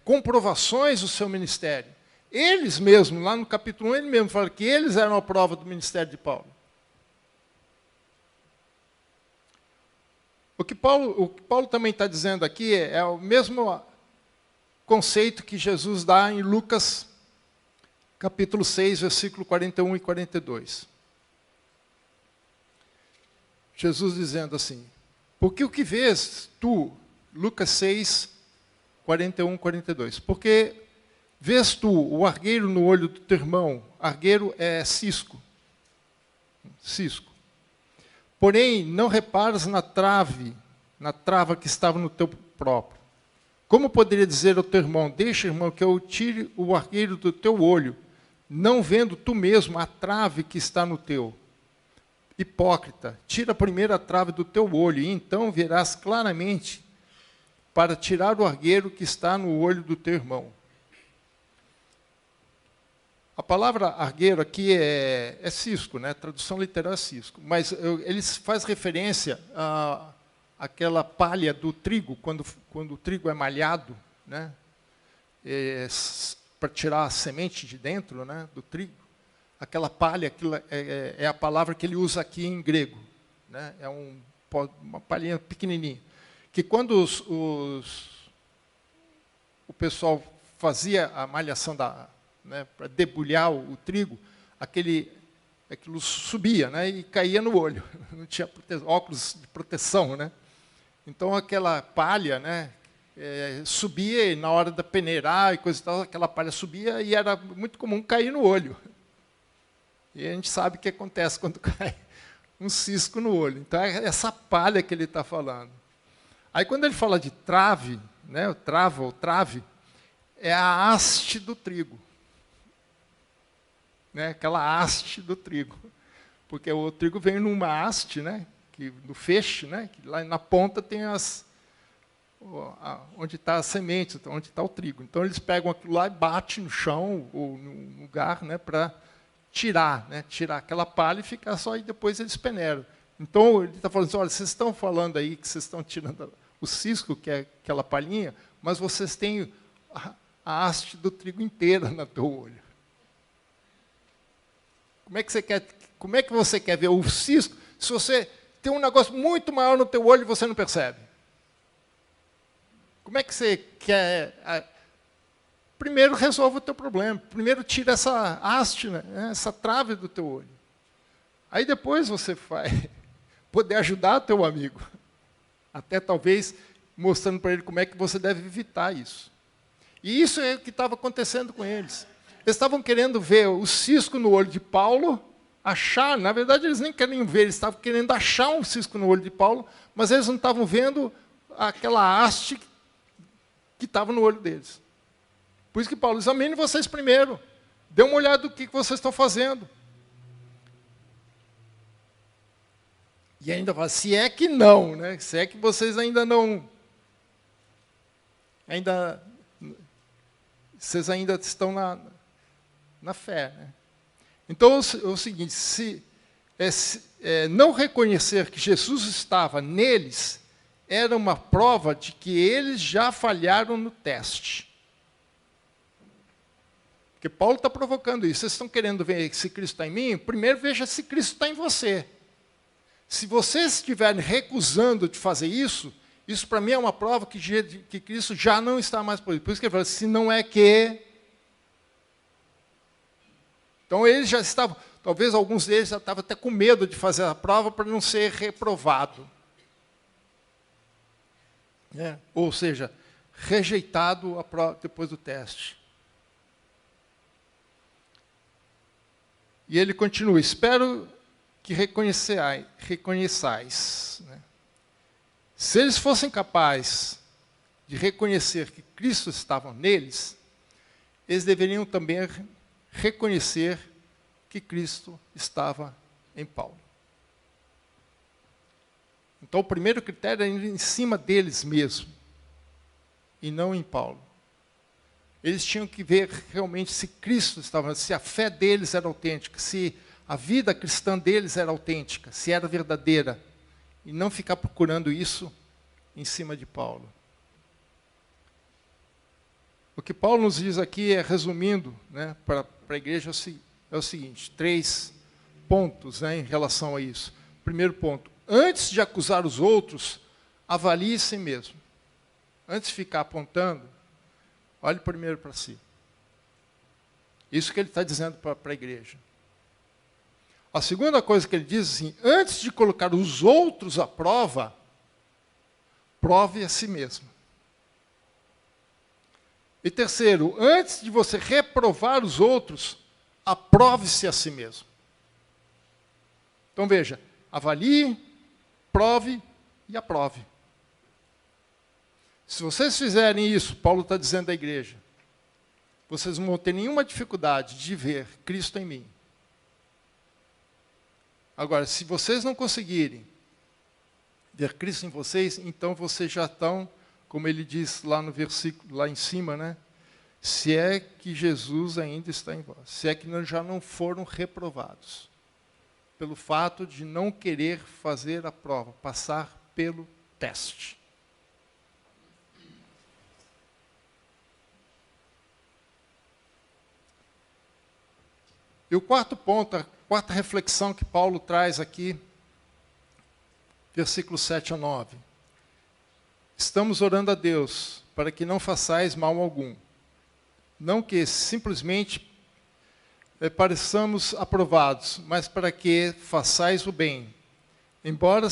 A: comprovações do seu ministério. Eles mesmos, lá no capítulo 1, ele mesmo fala que eles eram a prova do ministério de Paulo. O que Paulo também está dizendo aqui é o mesmo conceito que Jesus dá em Lucas, capítulo 6, versículo 41 e 42. Jesus dizendo assim, porque o que vês tu, Lucas 6, 41 e 42, porque vês tu o argueiro no olho do teu irmão, argueiro é cisco, porém não reparas na trava que estava no teu próprio. Como poderia dizer ao teu irmão, deixa, irmão, que eu tire o argueiro do teu olho, não vendo tu mesmo a trave que está no teu? Hipócrita, tira primeiro a trave do teu olho, e então verás claramente para tirar o argueiro que está no olho do teu irmão. A palavra argueiro aqui é cisco, né? A tradução literal é cisco, mas ele faz referência àquela palha do trigo, quando o trigo é malhado, né? Para tirar a semente de dentro, né, do trigo. Aquela palha é a palavra que ele usa aqui em grego, né? É uma palhinha pequenininha. Que quando o pessoal fazia a malhação né, para debulhar o trigo, aquilo subia, né, e caía no olho. Não tinha óculos de proteção, né? Então aquela palha, né, subia e na hora da peneirar e coisa e tal, aquela palha subia e era muito comum cair no olho. E a gente sabe o que acontece quando cai um cisco no olho. Então é essa palha que ele está falando. Aí quando ele fala de trave, né, o trave, é a haste do trigo. Né, aquela haste do trigo. Porque o trigo vem numa haste, né, no feixe, né, que lá na ponta tem onde está a semente, onde está o trigo. Então eles pegam aquilo lá e batem no chão ou no lugar, né, para tirar aquela palha e ficar só, e depois eles peneiram. Então ele está falando assim, olha, vocês estão falando aí que vocês estão tirando o cisco, que é aquela palhinha, mas vocês têm a haste do trigo inteira no teu olho. Como é que você quer ver o cisco se você tem um negócio muito maior no teu olho e você não percebe? Como é que você quer... Primeiro resolve o teu problema. Primeiro tira essa haste, né, essa trave do teu olho. Aí depois você vai poder ajudar o teu amigo. Até talvez mostrando para ele como é que você deve evitar isso. E isso é o que estava acontecendo com eles. Eles estavam querendo ver o cisco no olho de Paulo, achar, na verdade eles nem queriam ver, eles estavam querendo achar um cisco no olho de Paulo, mas eles não estavam vendo aquela haste que estava no olho deles. Por isso que Paulo, examine vocês primeiro, dê uma olhada do que vocês estão fazendo. E ainda fala, se é que não, né? Se é que vocês ainda não... Vocês ainda estão na fé, né? Então, é o seguinte, se não reconhecer que Jesus estava neles, era uma prova de que eles já falharam no teste. Porque Paulo está provocando isso. Vocês estão querendo ver se Cristo está em mim? Primeiro veja se Cristo está em você. Se vocês estiverem recusando de fazer isso, isso para mim é uma prova que Cristo já não está mais por isso. Por isso que ele fala, se não é que... Então eles já estavam, talvez alguns deles já estavam até com medo de fazer a prova para não ser reprovado. Ou seja, rejeitado a prova depois do teste. E ele continua, espero que reconheçais. Né? Se eles fossem capazes de reconhecer que Cristo estava neles, eles deveriam também reconhecer que Cristo estava em Paulo. Então, o primeiro critério era em cima deles mesmo, e não em Paulo. Eles tinham que ver realmente se Cristo estava, se a fé deles era autêntica, se a vida cristã deles era autêntica, se era verdadeira, e não ficar procurando isso em cima de Paulo. O que Paulo nos diz aqui, resumindo, né, para a igreja, é o seguinte, 3 pontos, né, em relação a isso. Primeiro ponto, antes de acusar os outros, avalie si mesmo. Antes de ficar apontando, olhe primeiro para si. Isso que ele está dizendo para a igreja. A segunda coisa que ele diz assim, antes de colocar os outros à prova, prove a si mesmo. E terceiro, antes de você reprovar os outros, aprove-se a si mesmo. Então veja, avalie, prove e aprove. Se vocês fizerem isso, Paulo está dizendo à igreja, vocês não vão ter nenhuma dificuldade de ver Cristo em mim. Agora, se vocês não conseguirem ver Cristo em vocês, então vocês já estão, como ele diz lá no versículo, lá em cima, né? Se é que Jesus ainda está em vós, se é que já não foram reprovados, pelo fato de não querer fazer a prova, passar pelo teste. E o quarto ponto, a quarta reflexão que Paulo traz aqui, versículos 7 a 9. Estamos orando a Deus para que não façais mal algum. Não que simplesmente pareçamos aprovados, mas para que façais o bem. Embora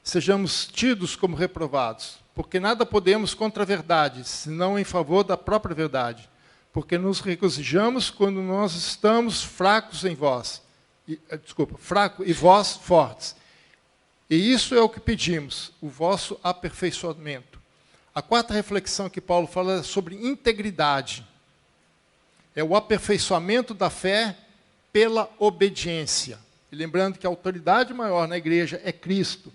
A: sejamos tidos como reprovados, porque nada podemos contra a verdade, senão em favor da própria verdade. Porque nos regozijamos quando nós estamos fracos em vós. Fraco e vós fortes. E isso é o que pedimos, o vosso aperfeiçoamento. A quarta reflexão que Paulo fala é sobre integridade. É o aperfeiçoamento da fé pela obediência. E lembrando que a autoridade maior na igreja é Cristo.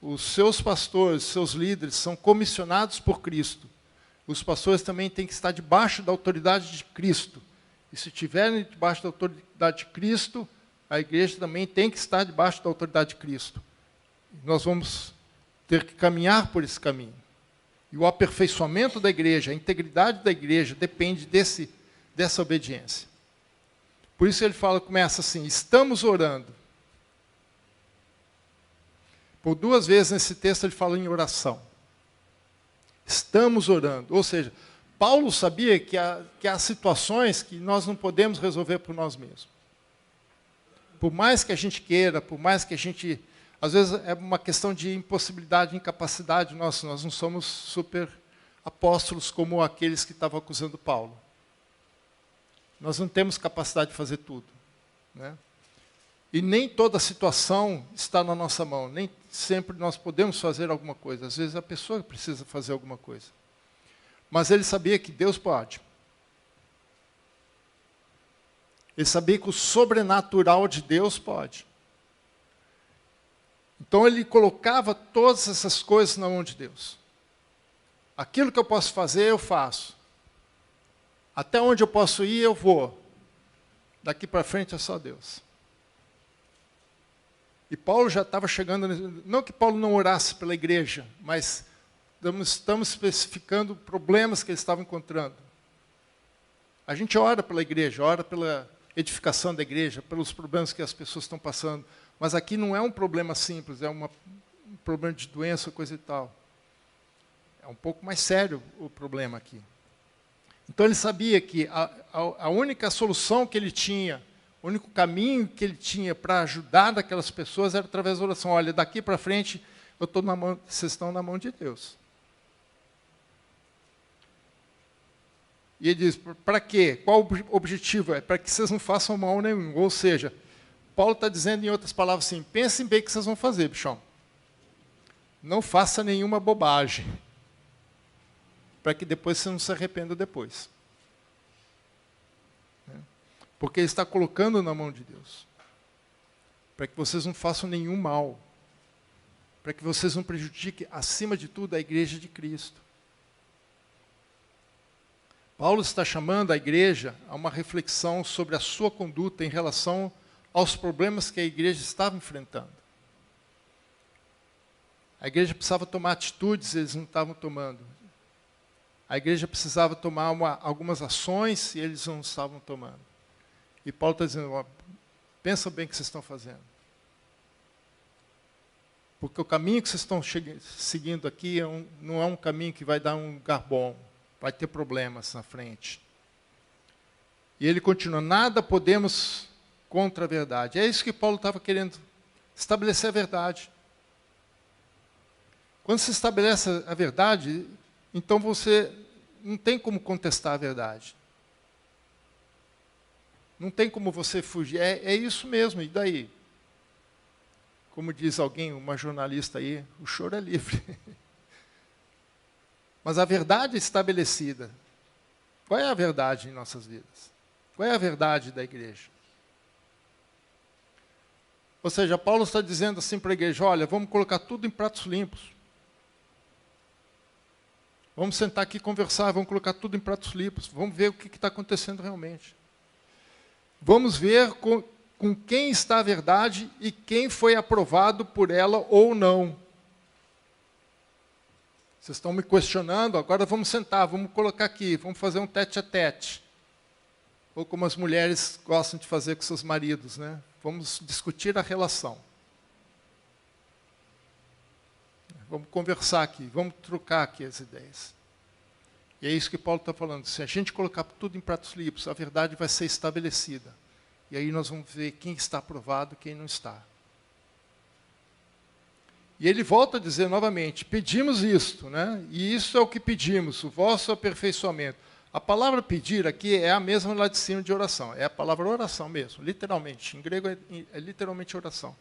A: Os seus pastores, seus líderes são comissionados por Cristo. Os pastores também têm que estar debaixo da autoridade de Cristo. E se estiverem debaixo da autoridade de Cristo, a igreja também tem que estar debaixo da autoridade de Cristo. Nós vamos ter que caminhar por esse caminho. E o aperfeiçoamento da igreja, a integridade da igreja, depende dessa obediência. Por isso ele começa assim, estamos orando. Por 2 vezes nesse texto ele fala em oração. Estamos orando. Ou seja, Paulo sabia que há situações que nós não podemos resolver por nós mesmos. Por mais que a gente queira, por mais que a gente... Às vezes é uma questão de impossibilidade, incapacidade. Nós não somos super apóstolos como aqueles que estavam acusando Paulo. Nós não temos capacidade de fazer tudo. Né? E nem toda situação está na nossa mão. Nem sempre nós podemos fazer alguma coisa. Às vezes a pessoa precisa fazer alguma coisa. Mas ele sabia que Deus pode. Ele sabia que o sobrenatural de Deus pode. Então ele colocava todas essas coisas na mão de Deus. Aquilo que eu posso fazer, eu faço. Até onde eu posso ir, eu vou. Daqui para frente é só Deus. E Paulo já estava chegando... Não que Paulo não orasse pela igreja, mas estamos especificando problemas que ele estava encontrando. A gente ora pela igreja, ora pela edificação da igreja, pelos problemas que as pessoas estão passando. Mas aqui não é um problema simples, é um problema de doença, coisa e tal. É um pouco mais sério o problema aqui. Então ele sabia que a única solução que ele tinha, o único caminho que ele tinha para ajudar aquelas pessoas era através da oração. Olha, daqui para frente, vocês estão na mão de Deus. E ele diz, para quê? Qual o objetivo? É para que vocês não façam mal nenhum. Ou seja, Paulo está dizendo em outras palavras assim, pensem bem o que vocês vão fazer, bichão. Não faça nenhuma bobagem. Para que depois você não se arrependa depois. Porque ele está colocando na mão de Deus. Para que vocês não façam nenhum mal. Para que vocês não prejudiquem, acima de tudo, a igreja de Cristo. Paulo está chamando a igreja a uma reflexão sobre a sua conduta em relação aos problemas que a igreja estava enfrentando. A igreja precisava tomar atitudes, eles não estavam tomando. A igreja precisava tomar algumas ações e eles não estavam tomando. E Paulo está dizendo, ó, pensa bem o que vocês estão fazendo. Porque o caminho que vocês estão seguindo aqui não é um caminho que vai dar um lugar bom. Vai ter problemas na frente. E ele continua, nada podemos contra a verdade. É isso que Paulo estava querendo, estabelecer a verdade. Quando se estabelece a verdade, então você não tem como contestar a verdade. Não tem como você fugir. É isso mesmo, e daí? Como diz alguém, uma jornalista aí, o choro é livre. Mas a verdade é estabelecida. Qual é a verdade em nossas vidas? Qual é a verdade da igreja? Ou seja, Paulo está dizendo assim para a igreja, olha, vamos colocar tudo em pratos limpos. Vamos sentar aqui e conversar, vamos colocar tudo em pratos limpos, vamos ver o que está acontecendo realmente. Vamos ver com quem está a verdade e quem foi aprovado por ela ou não. Vocês estão me questionando, agora vamos sentar, vamos colocar aqui, vamos fazer um tete-a-tete. Ou como as mulheres gostam de fazer com seus maridos, né? Vamos discutir a relação. Vamos conversar aqui, vamos trocar aqui as ideias. E é isso que Paulo está falando. Se a gente colocar tudo em pratos limpos, a verdade vai ser estabelecida. E aí nós vamos ver quem está aprovado e quem não está. E ele volta a dizer novamente, pedimos isto, né? E isso é o que pedimos, o vosso aperfeiçoamento. A palavra pedir aqui é a mesma lá de cima de oração, é a palavra oração mesmo, literalmente. Em grego é literalmente oração.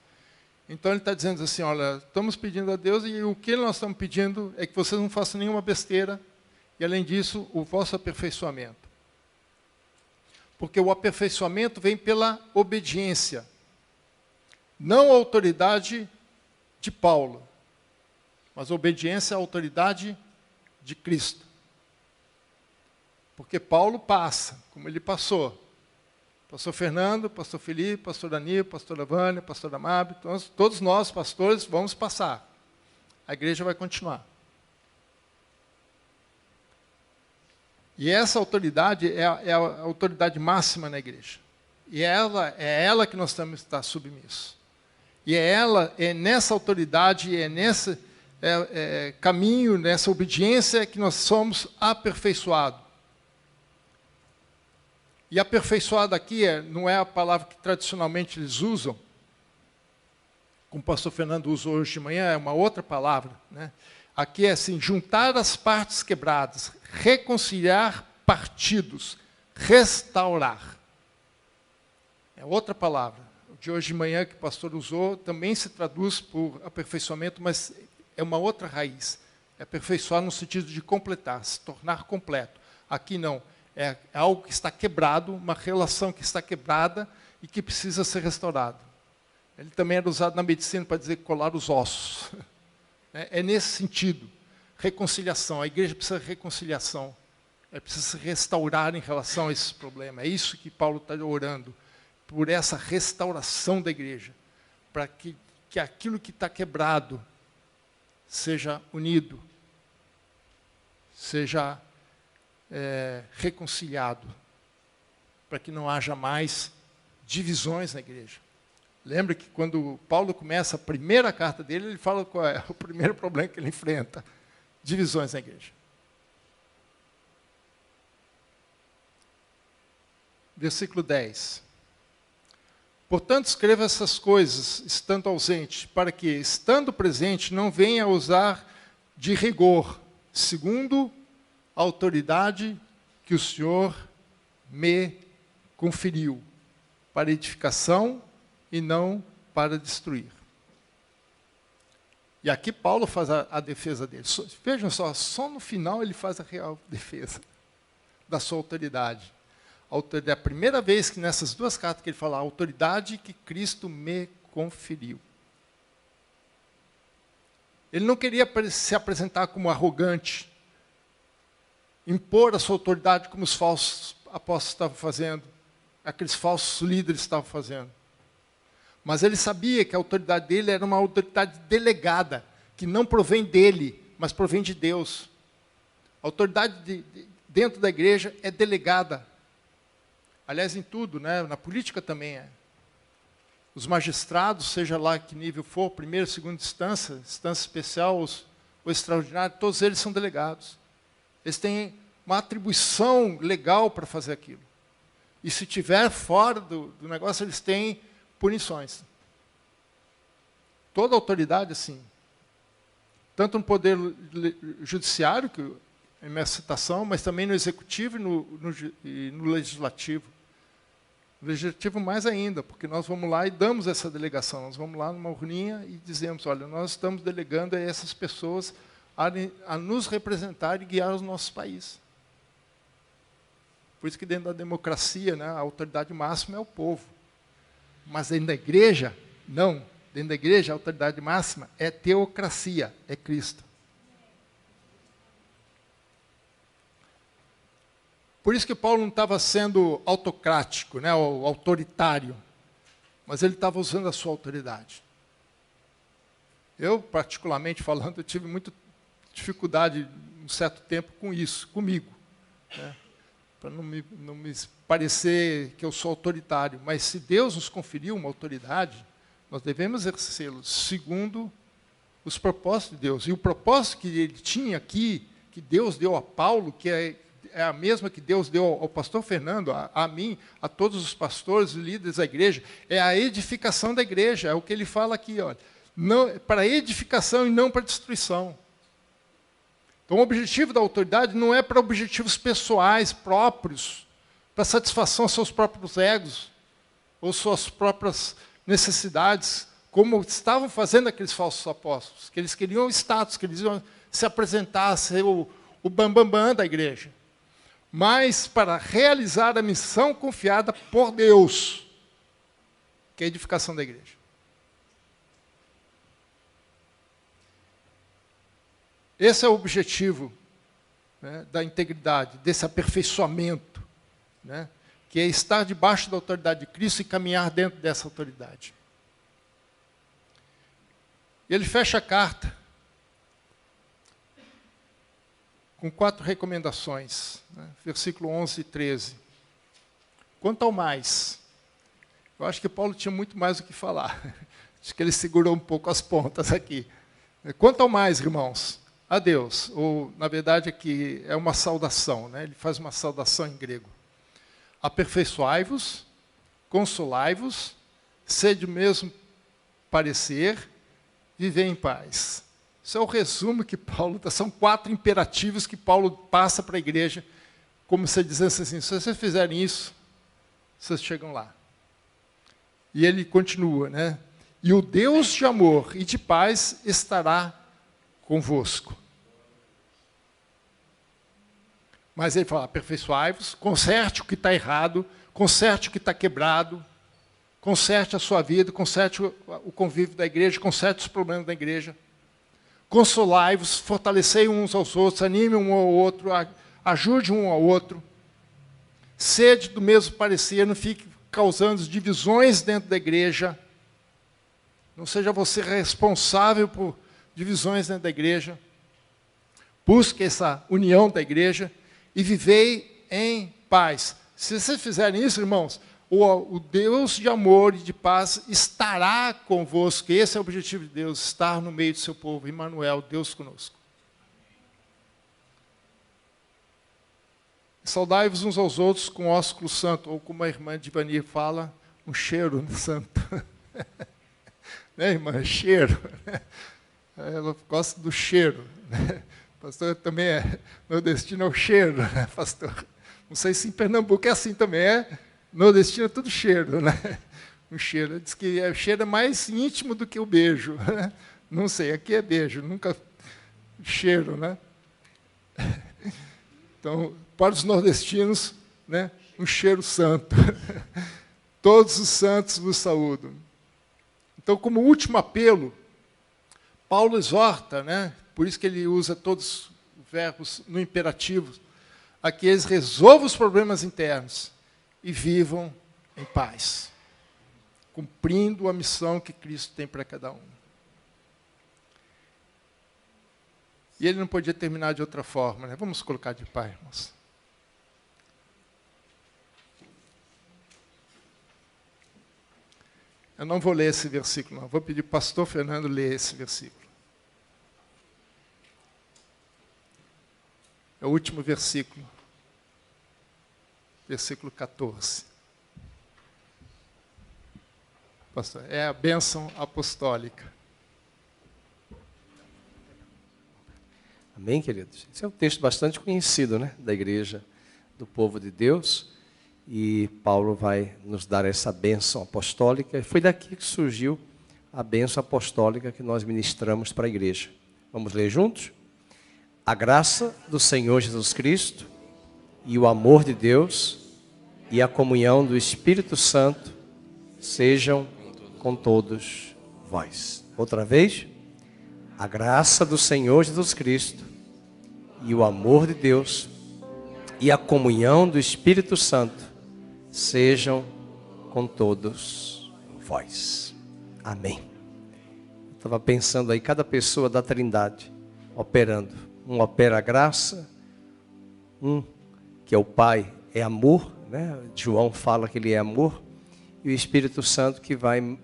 A: Então ele está dizendo assim, olha, estamos pedindo a Deus e o que nós estamos pedindo é que vocês não façam nenhuma besteira e, além disso, o vosso aperfeiçoamento. Porque o aperfeiçoamento vem pela obediência, não a autoridade de Paulo, mas a obediência à autoridade de Cristo. Porque Paulo passa, como ele passou. Pastor Fernando, pastor Felipe, pastor Danilo, pastora Vânia, pastora Mabe, todos nós, pastores, vamos passar. A igreja vai continuar. E essa autoridade é a autoridade máxima na igreja. E é ela que nós temos que estar submissos. E é nessa autoridade, é nesse caminho, nessa obediência que nós somos aperfeiçoados. E aperfeiçoado aqui não é a palavra que tradicionalmente eles usam, como o pastor Fernando usou hoje de manhã, é uma outra palavra, né? Aqui é assim, juntar as partes quebradas, reconciliar partidos, restaurar. É outra palavra. O de hoje de manhã que o pastor usou também se traduz por aperfeiçoamento, mas é uma outra raiz. É aperfeiçoar no sentido de completar, se tornar completo. Aqui não. É algo que está quebrado, uma relação que está quebrada e que precisa ser restaurado. Ele também era usado na medicina para dizer colar os ossos. É nesse sentido. Reconciliação. A igreja precisa de reconciliação. Precisa se restaurar em relação a esse problema. É isso que Paulo está orando. Por essa restauração da igreja. Para que aquilo que está quebrado seja unido. Seja reconciliado. para que não haja mais divisões na igreja. Lembra que quando Paulo começa a primeira carta dele, ele fala qual é o primeiro problema que ele enfrenta: divisões na igreja. Versículo 10. Portanto, escreva essas coisas, estando ausente, para que, estando presente, não venha a usar de rigor, segundo a autoridade que o Senhor me conferiu, para edificação e não para destruir. E aqui Paulo faz a defesa dele. Vejam só no final ele faz a real defesa da sua autoridade. É a primeira vez que nessas duas cartas que ele fala a autoridade que Cristo me conferiu. Ele não queria se apresentar como arrogante, impor a sua autoridade como os falsos apóstolos estavam fazendo, aqueles falsos líderes estavam fazendo. Mas ele sabia que a autoridade dele era uma autoridade delegada, que não provém dele, mas provém de Deus. A autoridade dentro da igreja é delegada. Aliás, em tudo, né? Na política também é. Os magistrados, seja lá que nível for, primeira, segunda instância, instância especial ou extraordinária, todos eles são delegados. Eles têm uma atribuição legal para fazer aquilo. E se estiver fora do negócio, eles têm punições. Toda autoridade, assim. Tanto no poder judiciário, que é minha citação, mas também no executivo e no legislativo. No legislativo mais ainda, porque nós vamos lá e damos essa delegação. Nós vamos lá numa urninha e dizemos, olha, nós estamos delegando a essas pessoas a nos representar e guiar o nosso país. Por isso que dentro da democracia, né, a autoridade máxima é o povo. Mas dentro da igreja, não. Dentro da igreja, a autoridade máxima é teocracia, é Cristo. Por isso que Paulo não estava sendo autocrático, né, ou autoritário, mas ele estava usando a sua autoridade. Eu, particularmente falando, eu tive muita dificuldade, um certo tempo, com isso, comigo. Né, para não me parecer que eu sou autoritário. Mas se Deus nos conferiu uma autoridade, nós devemos exercê-lo segundo os propósitos de Deus. E o propósito que ele tinha aqui, que Deus deu a Paulo, que é a mesma que Deus deu ao pastor Fernando, a mim, a todos os pastores e líderes da igreja, é a edificação da igreja. É o que ele fala aqui, olha, não, para edificação e não para destruição. Então, o objetivo da autoridade não é para objetivos pessoais, próprios, para satisfação aos seus próprios egos, ou suas próprias necessidades, como estavam fazendo aqueles falsos apóstolos, que eles queriam status, que eles iam se apresentar, ser o bambambam da igreja. Mas para realizar a missão confiada por Deus, que é a edificação da igreja. Esse é o objetivo, né, da integridade, desse aperfeiçoamento, né, que é estar debaixo da autoridade de Cristo e caminhar dentro dessa autoridade. Ele fecha a carta com 4 recomendações, né, versículo 11 e 13. Quanto ao mais, eu acho que Paulo tinha muito mais o que falar. Acho que ele segurou um pouco as pontas aqui. Quanto ao mais, irmãos, a Deus, ou, na verdade, aqui é uma saudação, né? Ele faz uma saudação em grego. Aperfeiçoai-vos, consolai-vos, sede o mesmo parecer, vivei em paz. Isso é o resumo que Paulo dá. São 4 imperativos que Paulo passa para a igreja, como se dizendo assim, se vocês fizerem isso, vocês chegam lá. E ele continua, né? E o Deus de amor e de paz estará convosco. Mas ele fala, aperfeiçoai-vos, conserte o que está errado, conserte o que está quebrado, conserte a sua vida, conserte o convívio da igreja, conserte os problemas da igreja. Consolai-vos, fortalecei uns aos outros, anime um ao outro, ajude um ao outro. Sede do mesmo parecer, não fique causando divisões dentro da igreja. Não seja você responsável por divisões dentro da igreja. Busque essa união da igreja e vivei em paz. Se vocês fizerem isso, irmãos, o Deus de amor e de paz estará convosco. Esse é o objetivo de Deus, estar no meio do seu povo. Emmanuel, Deus conosco. Saudai-vos uns aos outros com ósculo santo, ou como a irmã Divani fala, um cheiro santo. Né, irmã? Cheiro. Ela gosta do cheiro. Né? Pastor também é nordestino, é o cheiro, né, pastor? Não sei se em Pernambuco é assim também, é? Nordestino é tudo cheiro, né? Um cheiro. Diz que o cheiro é mais íntimo do que o beijo. Né? Não sei, aqui é beijo, nunca cheiro, né? Então, para os nordestinos, né, um cheiro santo. Todos os santos vos saúdam. Então, como último apelo, Paulo exorta, né, por isso que ele usa todos os verbos no imperativo, a que eles resolvam os problemas internos e vivam em paz, cumprindo a missão que Cristo tem para cada um. E ele não podia terminar de outra forma, né? Vamos colocar de pé, irmãos. Eu não vou ler esse versículo, não. Vou pedir para o pastor Fernando ler esse versículo. É o último versículo. Versículo 14. Pastor, é a bênção apostólica.
B: Amém, queridos? Esse é um texto bastante conhecido, né, da igreja, do povo de Deus. E Paulo vai nos dar essa bênção apostólica. Foi daqui que surgiu a bênção apostólica que nós ministramos para a igreja. Vamos ler juntos? A graça do Senhor Jesus Cristo e o amor de Deus e a comunhão do Espírito Santo sejam com todos vós. Outra vez, a graça do Senhor Jesus Cristo e o amor de Deus e a comunhão do Espírito Santo sejam com todos vós. Amém. Estava pensando aí, cada pessoa da Trindade operando. Um opera a graça, um que é o Pai é amor, né? João fala que ele é amor, e o Espírito Santo que vai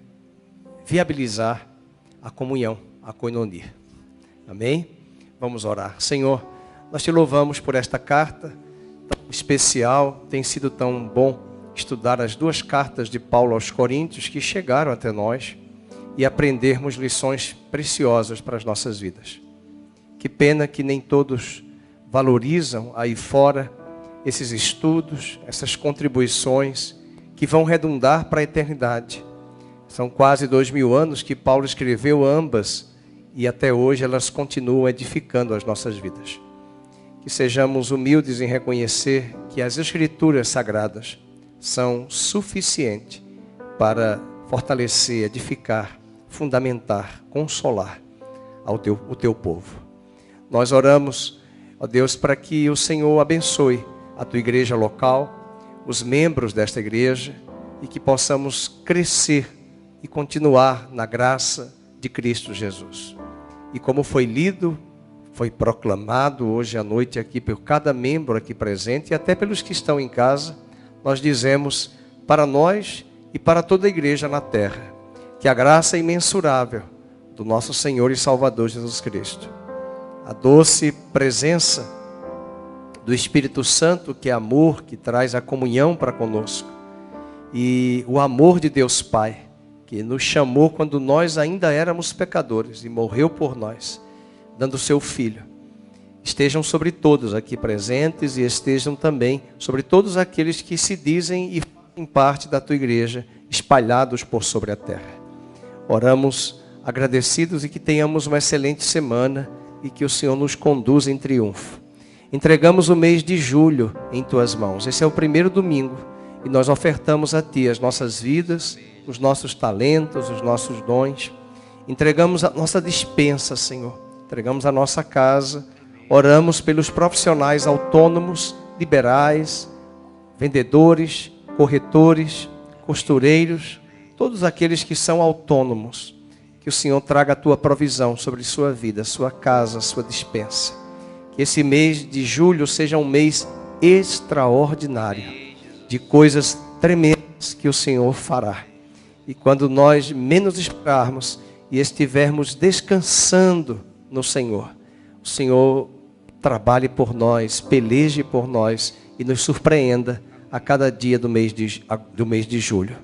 B: viabilizar a comunhão, a koinonia. Amém? Vamos orar. Senhor, nós te louvamos por esta carta tão especial, tem sido tão bom estudar as duas cartas de Paulo aos Coríntios que chegaram até nós e aprendermos lições preciosas para as nossas vidas. Que pena que nem todos valorizam aí fora esses estudos, essas contribuições que vão redundar para a eternidade. São quase 2000 anos que Paulo escreveu ambas e até hoje elas continuam edificando as nossas vidas. Que sejamos humildes em reconhecer que as Escrituras Sagradas são suficientes para fortalecer, edificar, fundamentar, consolar o teu povo. Nós oramos, ó Deus, para que o Senhor abençoe a tua igreja local, os membros desta igreja, e que possamos crescer e continuar na graça de Cristo Jesus. E como foi lido, foi proclamado hoje à noite aqui por cada membro aqui presente e até pelos que estão em casa, nós dizemos para nós e para toda a igreja na terra, que a graça imensurável do nosso Senhor e Salvador Jesus Cristo, a doce presença do Espírito Santo, que é amor, que traz a comunhão para conosco, e o amor de Deus Pai, que nos chamou quando nós ainda éramos pecadores e morreu por nós, dando o seu Filho, estejam sobre todos aqui presentes e estejam também sobre todos aqueles que se dizem e fazem parte da tua igreja, espalhados por sobre a terra. Oramos agradecidos e que tenhamos uma excelente semana e que o Senhor nos conduza em triunfo. Entregamos o mês de julho em tuas mãos. Esse é o primeiro domingo e nós ofertamos a ti as nossas vidas, os nossos talentos, os nossos dons. Entregamos a nossa despensa, Senhor. Entregamos a nossa casa. Oramos pelos profissionais autônomos, liberais, vendedores, corretores, costureiros, todos aqueles que são autônomos. Que o Senhor traga a tua provisão sobre sua vida, sua casa, sua despensa. Que esse mês de julho seja um mês extraordinário, de de coisas tremendas que o Senhor fará. E quando nós menos esperarmos e estivermos descansando no Senhor, o Senhor trabalhe por nós, peleje por nós e nos surpreenda a cada dia do mês de julho.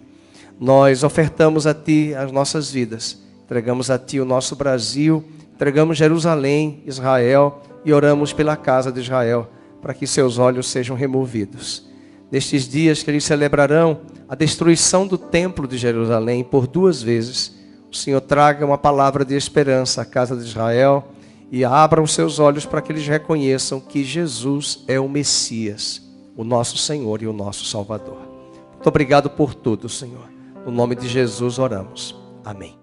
B: Nós ofertamos a Ti as nossas vidas, entregamos a Ti o nosso Brasil, entregamos Jerusalém, Israel e oramos pela casa de Israel, para que seus olhos sejam removidos. Nestes dias que eles celebrarão a destruição do templo de Jerusalém por 2 vezes, o Senhor traga uma palavra de esperança à casa de Israel e abra os seus olhos para que eles reconheçam que Jesus é o Messias, o nosso Senhor e o nosso Salvador. Muito obrigado por tudo, Senhor. No nome de Jesus oramos. Amém.